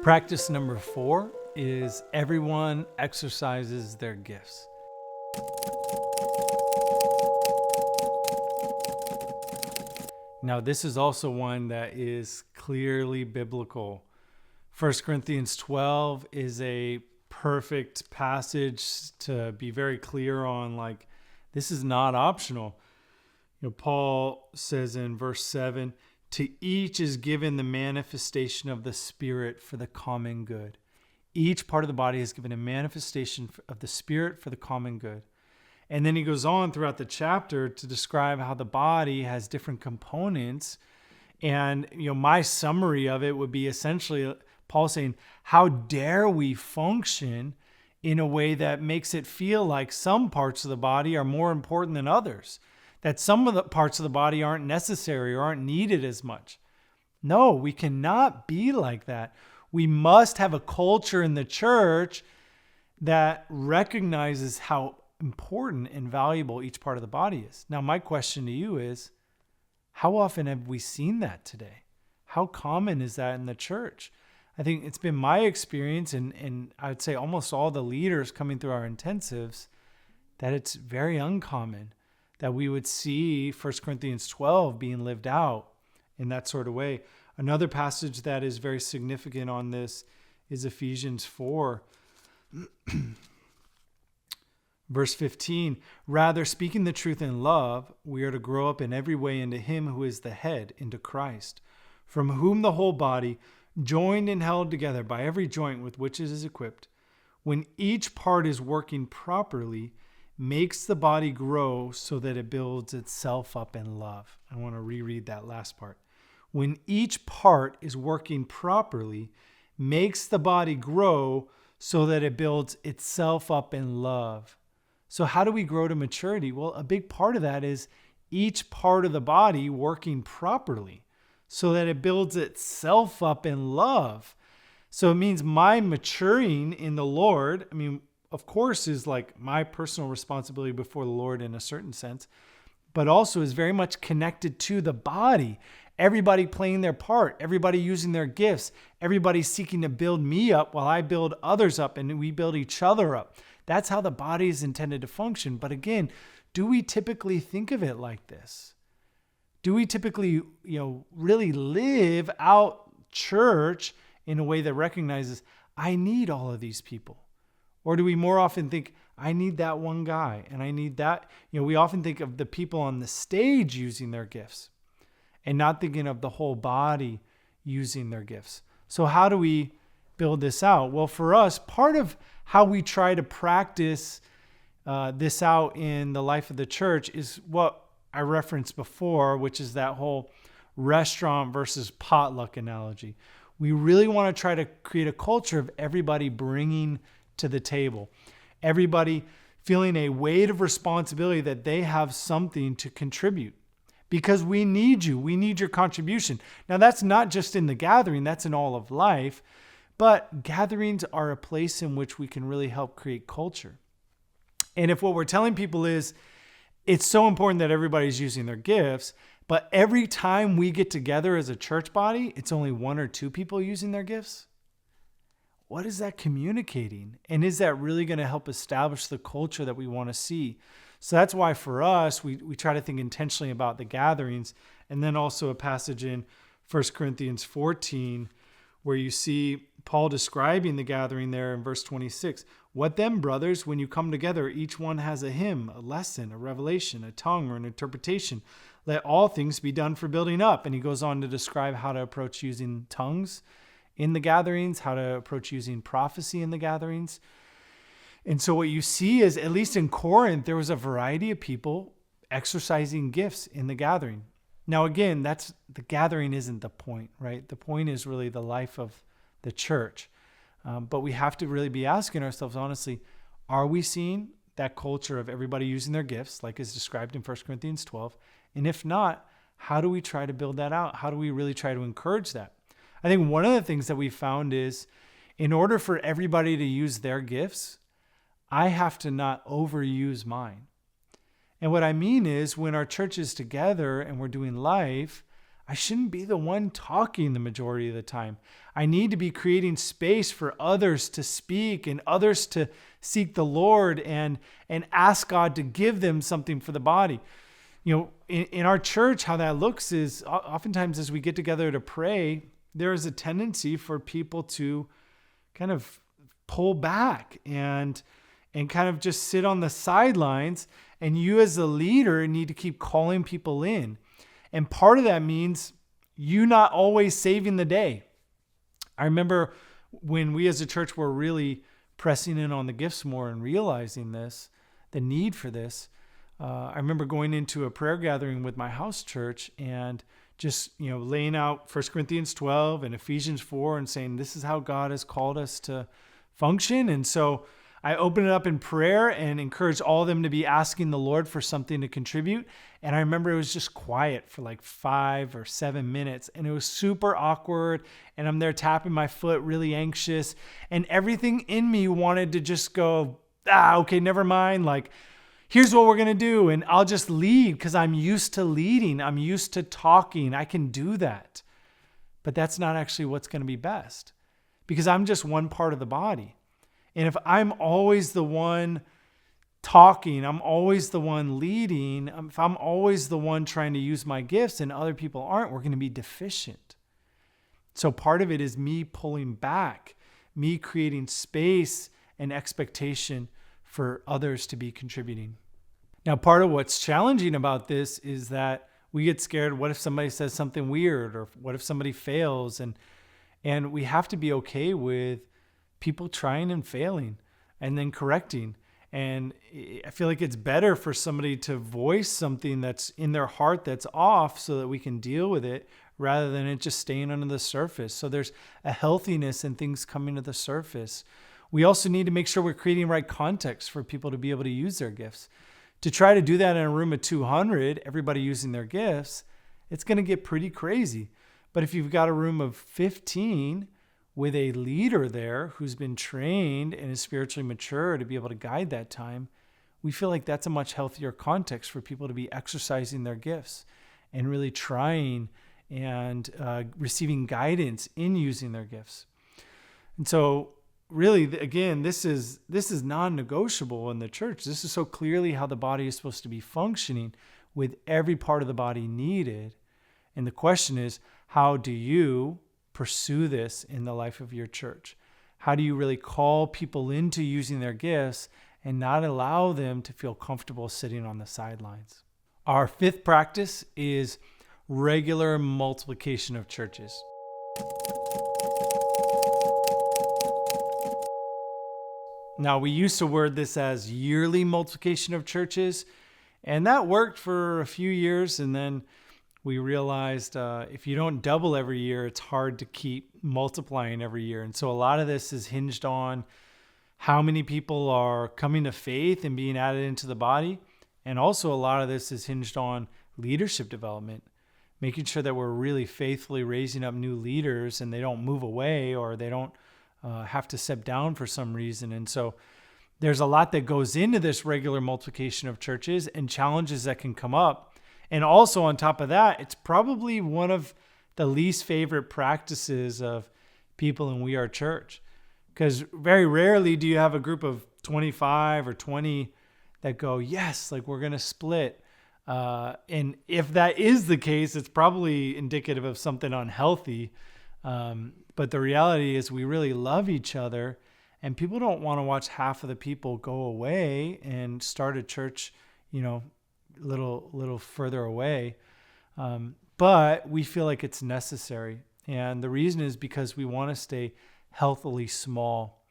Practice number 4 is everyone exercises their gifts. Now, this is also one that is clearly biblical. 1 Corinthians 12 is a perfect passage to be very clear on, like, this is not optional. Paul says in verse 7, to each is given the manifestation of the Spirit for the common good. Each part of the body is given a manifestation of the Spirit for the common good. And then he goes on throughout the chapter to describe how the body has different components. And, my summary of it would be essentially Paul saying, how dare we function in a way that makes it feel like some parts of the body are more important than others, that some of the parts of the body aren't necessary or aren't needed as much. No, we cannot be like that. We must have a culture in the church that recognizes how important and valuable each part of the body is. Now, my question to you is, how often have we seen that today? How common is that in the church? I think it's been my experience, and I would say almost all the leaders coming through our intensives, that it's very uncommon that we would see 1 Corinthians 12 being lived out in that sort of way. Another passage that is very significant on this is Ephesians 4. Verse 15, rather, speaking the truth in love, we are to grow up in every way into him who is the head, into Christ, from whom the whole body, joined and held together by every joint with which it is equipped, when each part is working properly, makes the body grow so that it builds itself up in love. I want to reread that last part. When each part is working properly, makes the body grow so that it builds itself up in love. So how do we grow to maturity? Well, a big part of that is each part of the body working properly so that it builds itself up in love. So it means my maturing in the Lord, of course, is like my personal responsibility before the Lord in a certain sense, but also is very much connected to the body. Everybody playing their part, everybody using their gifts, everybody seeking to build me up while I build others up and we build each other up. That's how the body is intended to function. But again, do we typically think of it like this? Do we typically, really live out church in a way that recognizes, I need all of these people? Or do we more often think, I need that one guy and I need that? We often think of the people on the stage using their gifts and not thinking of the whole body using their gifts. So how do we build this out? Well, for us, part of how we try to practice this out in the life of the church is what I referenced before, which is that whole restaurant versus potluck analogy. We really want to try to create a culture of everybody bringing to the table, everybody feeling a weight of responsibility that they have something to contribute. Because we need you. We need your contribution. Now, that's not just in the gathering. That's in all of life. But gatherings are a place in which we can really help create culture. And if what we're telling people is, it's so important that everybody's using their gifts, but every time we get together as a church body, it's only 1 or 2 people using their gifts, what is that communicating? And is that really going to help establish the culture that we want to see? So that's why for us, we try to think intentionally about the gatherings. And then also a passage in 1 Corinthians 14, where you see Paul describing the gathering there in verse 26. What then, brothers, when you come together, each one has a hymn, a lesson, a revelation, a tongue, or an interpretation. Let all things be done for building up. And he goes on to describe how to approach using tongues in the gatherings, how to approach using prophecy in the gatherings. And so what you see is, at least in Corinth, there was a variety of people exercising gifts in the gathering. Now, again, the gathering isn't the point, right? The point is really the life of the church. But we have to really be asking ourselves, honestly, are we seeing that culture of everybody using their gifts, like is described in 1 Corinthians 12? And if not, how do we try to build that out? How do we really try to encourage that? I think one of the things that we found is, in order for everybody to use their gifts, I have to not overuse mine. And what I mean is, when our church is together and we're doing life, I shouldn't be the one talking the majority of the time. I need to be creating space for others to speak and others to seek the Lord and ask God to give them something for the body. In our church, how that looks is oftentimes as we get together to pray, there is a tendency for people to kind of pull back and kind of just sit on the sidelines. And you as a leader need to keep calling people in. And part of that means you not always saving the day. I remember when we as a church were really pressing in on the gifts more and realizing this, the need for this. I remember going into a prayer gathering with my house church and just, laying out 1 Corinthians 12 and Ephesians 4 and saying, this is how God has called us to function. And so I opened it up in prayer and encouraged all of them to be asking the Lord for something to contribute. And I remember it was just quiet for like 5 or 7 minutes. And it was super awkward. And I'm there tapping my foot, really anxious. And everything in me wanted to just go, okay, never mind. Like, here's what we're going to do. And I'll just lead because I'm used to leading. I'm used to talking. I can do that. But that's not actually what's going to be best because I'm just one part of the body. And if I'm always the one talking, I'm always the one leading, if I'm always the one trying to use my gifts and other people aren't, we're going to be deficient. So part of it is me pulling back, me creating space and expectation for others to be contributing. Now, part of what's challenging about this is that we get scared. What if somebody says something weird, or what if somebody fails? And we have to be okay with people trying and failing and then correcting. And I feel like it's better for somebody to voice something that's in their heart that's off so that we can deal with it rather than it just staying under the surface. So there's a healthiness in things coming to the surface. We also need to make sure we're creating right context for people to be able to use their gifts. To try to do that in a room of 200, everybody using their gifts, it's going to get pretty crazy. But if you've got a room of 15 with a leader there who's been trained and is spiritually mature to be able to guide that time, we feel like that's a much healthier context for people to be exercising their gifts and really trying and receiving guidance in using their gifts. And so really, again, this is non-negotiable in the church. This is so clearly how the body is supposed to be functioning with every part of the body needed. And the question is, how do you pursue this in the life of your church? How do you really call people into using their gifts and not allow them to feel comfortable sitting on the sidelines? Our fifth practice is regular multiplication of churches. Now, we used to word this as yearly multiplication of churches, and that worked for a few years, and then we realized if you don't double every year, it's hard to keep multiplying every year. And so a lot of this is hinged on how many people are coming to faith and being added into the body. And also a lot of this is hinged on leadership development, making sure that we're really faithfully raising up new leaders and they don't move away or they don't have to step down for some reason. And so there's a lot that goes into this regular multiplication of churches and challenges that can come up. And also on top of that, it's probably one of the least favorite practices of people in We Are Church. Because very rarely do you have a group of 25 or 20 that go, yes, like we're going to split. And if that is the case, it's probably indicative of something unhealthy. But the reality is we really love each other, and people don't want to watch half of the people go away and start a church, little further away. But we feel like it's necessary. And the reason is because we want to stay healthily small.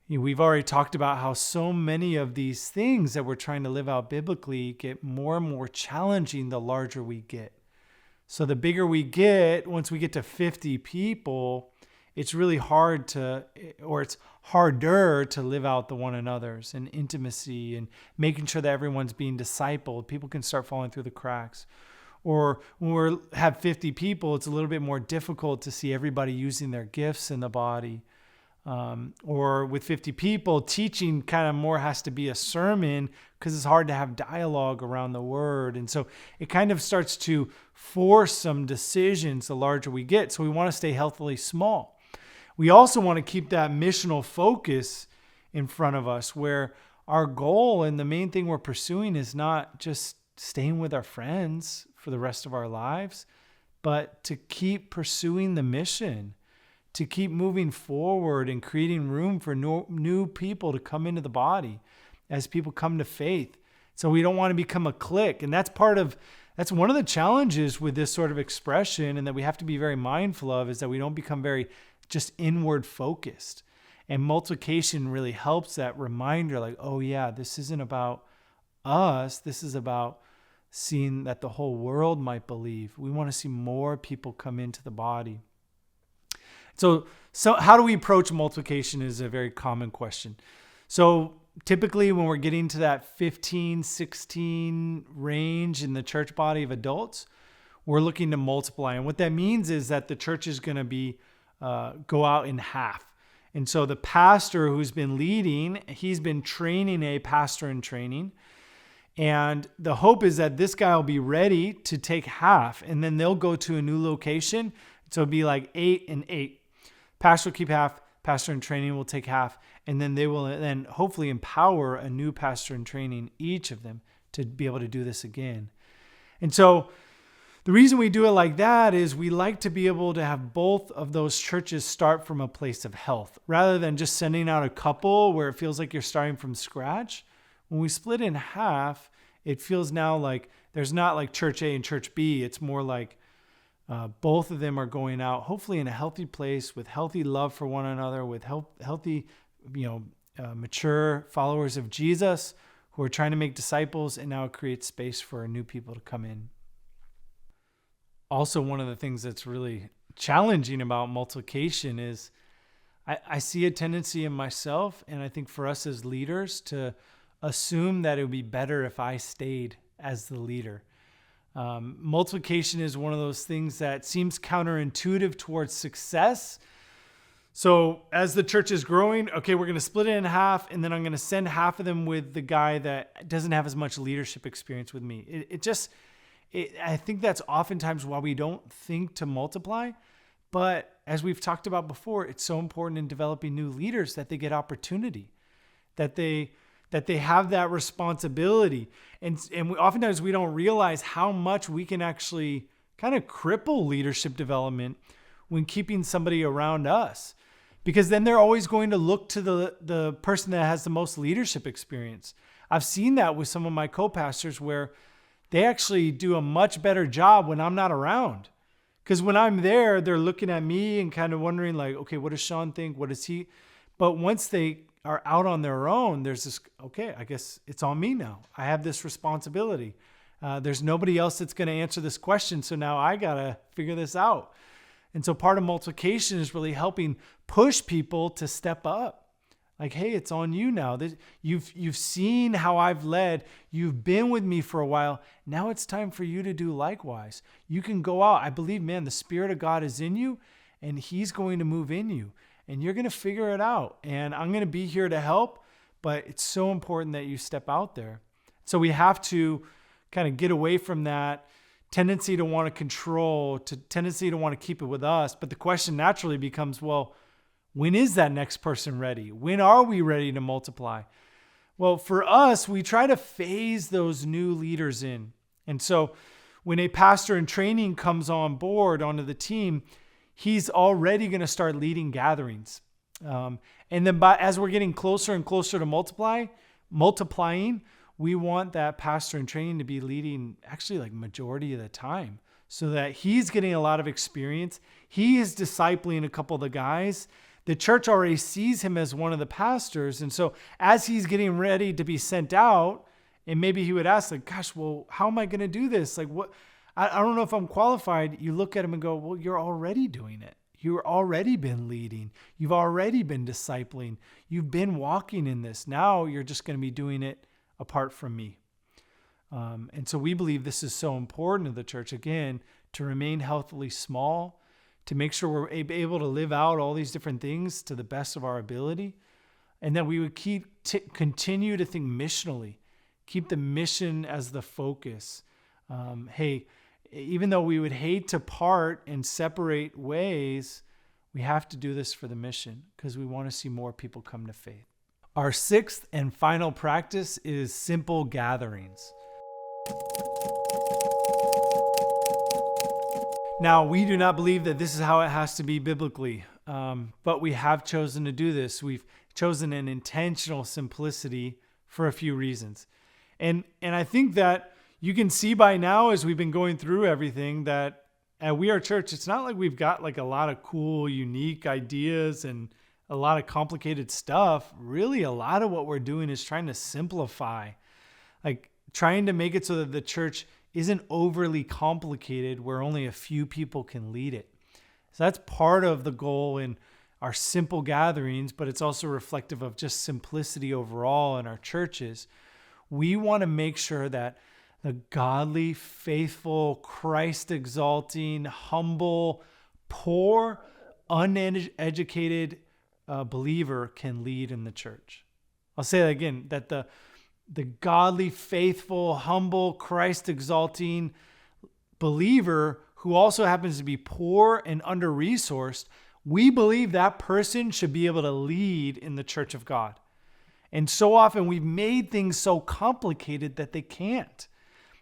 We've already talked about how so many of these things that we're trying to live out biblically get more and more challenging the larger we get. So the bigger we get, once we get to 50 people, it's really it's harder to live out the one another's and intimacy and making sure that everyone's being discipled. People can start falling through the cracks. Or when we have 50 people, it's a little bit more difficult to see everybody using their gifts in the body. Or with 50 people, teaching kind of more has to be a sermon because it's hard to have dialogue around the word. And so it kind of starts to force some decisions the larger we get. So we want to stay healthily small. We also want to keep that missional focus in front of us where our goal and the main thing we're pursuing is not just staying with our friends for the rest of our lives, but to keep pursuing the mission, to keep moving forward and creating room for new people to come into the body as people come to faith. So we don't want to become a clique. And that's one of the challenges with this sort of expression, and that we have to be very mindful of, is that we don't become very just inward focused. And multiplication really helps that reminder, like, oh yeah, this isn't about us. This is about seeing that the whole world might believe. We want to see more people come into the body. So how do we approach multiplication is a very common question. So typically when we're getting to that 15, 16 range in the church body of adults, we're looking to multiply. And what that means is that the church is going to go out in half. And so the pastor who's been leading, he's been training a pastor in training. And the hope is that this guy will be ready to take half, and then they'll go to a new location. So it'll be like 8 and 8. Pastor will keep half, pastor in training will take half, and then they will then hopefully empower a new pastor in training, each of them, to be able to do this again. And so the reason we do it like that is we like to be able to have both of those churches start from a place of health, rather than just sending out a couple where it feels like you're starting from scratch. When we split in half, it feels now like there's not like church A and church B. It's more like both of them are going out, hopefully in a healthy place with healthy love for one another, with healthy, mature followers of Jesus who are trying to make disciples, and now it creates space for new people to come in. Also, one of the things that's really challenging about multiplication is I see a tendency in myself, and I think for us as leaders, to assume that it would be better if I stayed as the leader. Multiplication is one of those things that seems counterintuitive towards success. So as the church is growing, okay, we're going to split it in half, and then I'm going to send half of them with the guy that doesn't have as much leadership experience with me. I think that's oftentimes why we don't think to multiply. But as we've talked about before, it's so important in developing new leaders that they get opportunity, that they have that responsibility. And oftentimes we don't realize how much we can actually kind of cripple leadership development when keeping somebody around us, because then they're always going to look to the person that has the most leadership experience. I've seen that with some of my co-pastors where they actually do a much better job when I'm not around. Because when I'm there, they're looking at me and kind of wondering like, okay, what does Sean think? What does he? But once they are out on their own, there's this, okay, I guess it's on me now. I have this responsibility. There's nobody else that's going to answer this question. So now I got to figure this out. And so part of multiplication is really helping push people to step up. Like, hey, it's on you now. You've seen how I've led. You've been with me for a while. Now it's time for you to do likewise. You can go out. I believe, man, the Spirit of God is in you, and He's going to move in you. And you're going to figure it out. And I'm going to be here to help, but it's so important that you step out there. So we have to kind of get away from that tendency to want to control, to tendency to want to keep it with us. But the question naturally becomes, well, when is that next person ready? When are we ready to multiply? Well, for us, we try to phase those new leaders in. And so when a pastor in training comes on board onto the team, he's already going to start leading gatherings. And then as we're getting closer and closer to multiplying, we want that pastor in training to be leading actually like majority of the time, so that he's getting a lot of experience. He is discipling a couple of the guys. The church already sees him as one of the pastors. And so as he's getting ready to be sent out, and maybe he would ask like, gosh, well, how am I going to do this? Like what? I don't know if I'm qualified. You look at him and go, well, you're already doing it. You've already been leading. You've already been discipling. You've been walking in this. Now you're just going to be doing it apart from me. And so we believe this is so important to the church, again, to remain healthily small, to make sure we're able to live out all these different things to the best of our ability. And that we would continue to think missionally, keep the mission as the focus. Hey, even though we would hate to part and separate ways, we have to do this for the mission because we want to see more people come to faith. Our sixth and final practice is simple gatherings. Now, we do not believe that this is how it has to be biblically, but we have chosen to do this. We've chosen an intentional simplicity for a few reasons. And I think that you can see by now, as we've been going through everything, that at We Are Church, it's not like we've got like a lot of cool, unique ideas and a lot of complicated stuff. Really, a lot of what we're doing is trying to simplify, like trying to make it so that the church isn't overly complicated where only a few people can lead it. So that's part of the goal in our simple gatherings, but it's also reflective of just simplicity overall in our churches. We want to make sure that the godly, faithful, Christ-exalting, humble, poor, uneducated believer can lead in the church. I'll say that again, that the godly, faithful, humble, Christ-exalting believer who also happens to be poor and under-resourced, we believe that person should be able to lead in the church of God. And so often we've made things so complicated that they can't.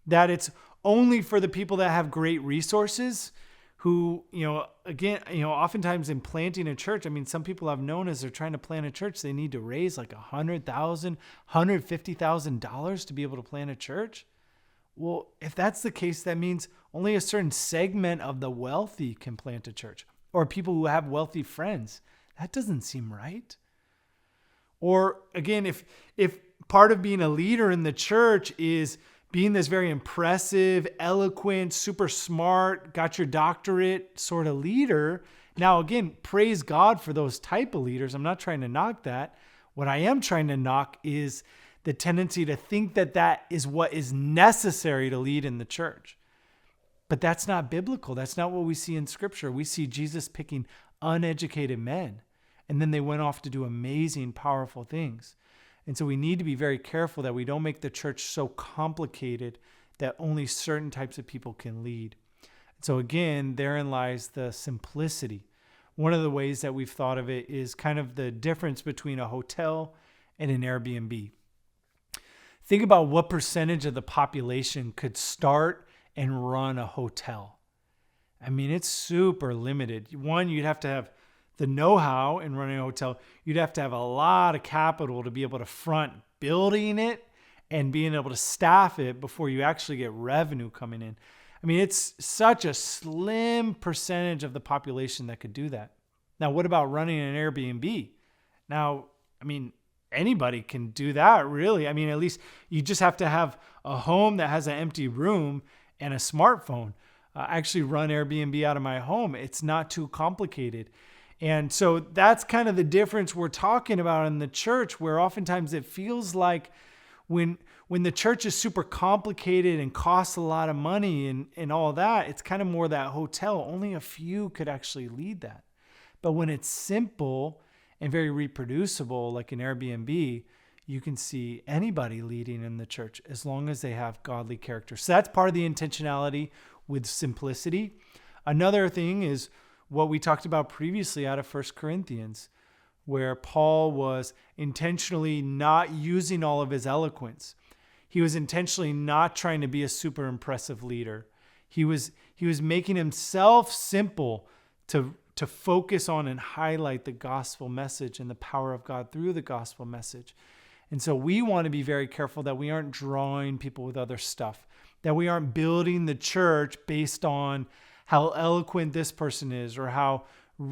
That it's only for the people that have great resources who, oftentimes in planting a church, I mean, some people I've known as they're trying to plant a church, they need to raise like $100,000, $150,000 to be able to plant a church. Well, if that's the case, that means only a certain segment of the wealthy can plant a church, or people who have wealthy friends. That doesn't seem right. Or again, if part of being a leader in the church is being this very impressive, eloquent, super smart, got your doctorate sort of leader. Now, again, praise God for those type of leaders. I'm not trying to knock that. What I am trying to knock is the tendency to think that that is what is necessary to lead in the church. But that's not biblical. That's not what we see in Scripture. We see Jesus picking uneducated men, and then they went off to do amazing, powerful things. And so we need to be very careful that we don't make the church so complicated that only certain types of people can lead. So again, therein lies the simplicity. One of the ways that we've thought of it is kind of the difference between a hotel and an Airbnb. Think about what percentage of the population could start and run a hotel. I mean, it's super limited. One, you'd have to have the know-how in running a hotel. You'd have to have a lot of capital to be able to front building it and being able to staff it before you actually get revenue coming in. I mean, it's such a slim percentage of the population that could do that. Now, what about running an Airbnb? Now, I mean, anybody can do that, really. I mean, at least you just have to have a home that has an empty room and a smartphone. I actually run Airbnb out of my home. It's not too complicated. And so that's kind of the difference we're talking about in the church, where oftentimes it feels like when the church is super complicated and costs a lot of money and all that, it's kind of more that hotel. Only a few could actually lead that. But when it's simple and very reproducible, like an Airbnb, you can see anybody leading in the church as long as they have godly character. So that's part of the intentionality with simplicity. Another thing is what we talked about previously out of 1 Corinthians, where Paul was intentionally not using all of his eloquence. He was intentionally not trying to be a super impressive leader. He was making himself simple to focus on and highlight the gospel message and the power of God through the gospel message. And so we want to be very careful that we aren't drawing people with other stuff, that we aren't building the church based on how eloquent this person is, or how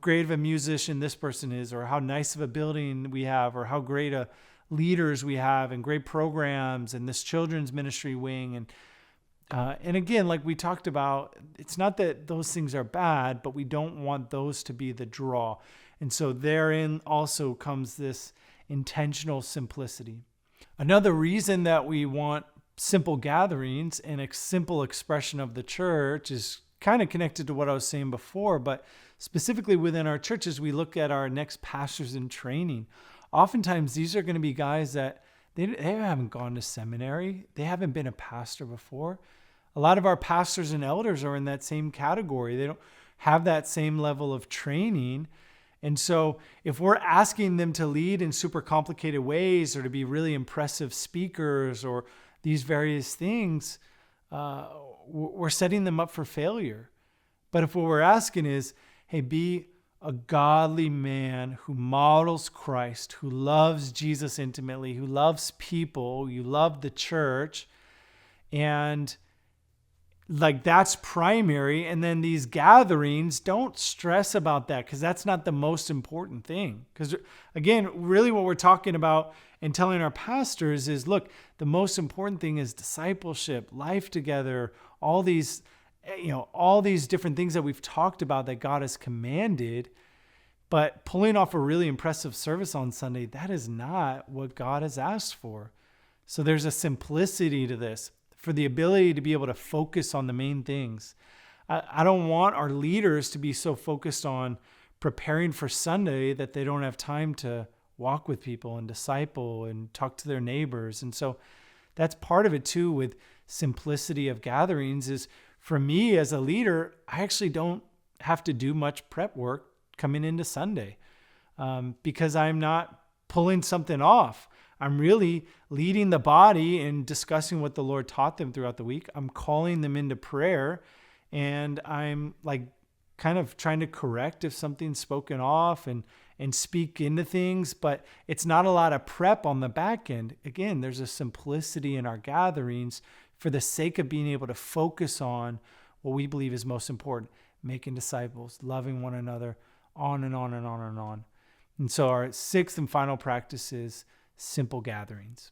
great of a musician this person is, or how nice of a building we have, or how great a leaders we have, and great programs, and this children's ministry wing. And again, like we talked about, it's not that those things are bad, but we don't want those to be the draw. And so therein also comes this intentional simplicity. Another reason that we want simple gatherings and a simple expression of the church is kind of connected to what I was saying before, but specifically within our churches, we look at our next pastors in training. Oftentimes, these are going to be guys that they haven't gone to seminary. They haven't been a pastor before. A lot of our pastors and elders are in that same category. They don't have that same level of training. And so if we're asking them to lead in super complicated ways or to be really impressive speakers or these various things, we're setting them up for failure. But if what we're asking is, hey, be a godly man who models Christ, who loves Jesus intimately, who loves people, you love the church, and like that's primary. And then these gatherings, don't stress about that because that's not the most important thing. Because again, really what we're talking about and telling our pastors is, look, the most important thing is discipleship, life together, all these different things that we've talked about that God has commanded. But pulling off a really impressive service on Sunday, that is not what God has asked for. So there's a simplicity to this, for the ability to be able to focus on the main things. I don't want our leaders to be so focused on preparing for Sunday that they don't have time to walk with people and disciple and talk to their neighbors. And so that's part of it too with simplicity of gatherings is, for me as a leader, I actually don't have to do much prep work coming into Sunday because I'm not pulling something off. I'm really leading the body and discussing what the Lord taught them throughout the week. I'm calling them into prayer, and I'm like kind of trying to correct if something's spoken off and speak into things, but it's not a lot of prep on the back end. Again, there's a simplicity in our gatherings for the sake of being able to focus on what we believe is most important, making disciples, loving one another, on and on and on and on. And so our sixth and final practice is simple gatherings.